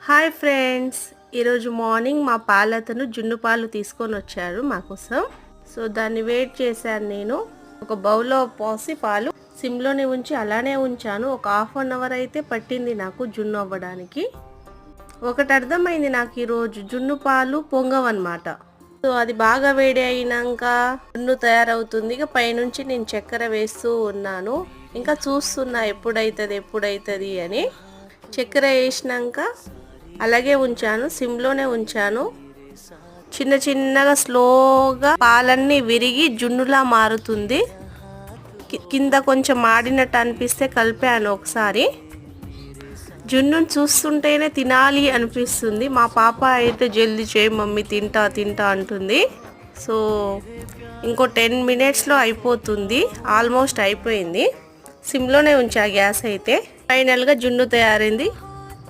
Hi friends, ఈరోజు morning మా పాలతను జున్ను పాలు తీసుకొని వచ్చారు మా కోసం. సో దాన్ని వెయిట్ చేశాను. నేను ఒక బౌల్లో పోసి పాలు సిమ్లోనే ఉంచి అలానే ఉంచాను. ఒక ½ అవర్ అయితే పట్టింది నాకు జున్ను అవ్వడానికి. ఒకటి అర్థమైంది నాకు, ఈరోజు జున్ను పాలు పొంగవన్నమాట. సో అది బాగా వేడి అయినాక జున్ను తయారవుతుంది. ఇక పైనుంచి నేను చక్కెర వేస్తూ ఉన్నాను. ఇంకా చూస్తున్నా ఎప్పుడైతుంది అని. చక్కెర వేసినాక అలాగే ఉంచాను, సిమ్లోనే ఉంచాను. చిన్నగా స్లోగా పాలన్నీ విరిగి జున్నులా మారుతుంది. కింద కొంచెం మాడినట్టు అనిపిస్తే కలిపాను ఒకసారి. జున్నును చూస్తుంటేనే తినాలి అనిపిస్తుంది. మా పాప అయితే జల్దీ చేయి మమ్మీ, తింటా అంటుంది. సో ఇంకో 10 minutesలో అయిపోతుంది. ఆల్మోస్ట్ అయిపోయింది. సిమ్లోనే ఉంచా గ్యాస్ అయితే. ఫైనల్గా జున్ను తయారైంది.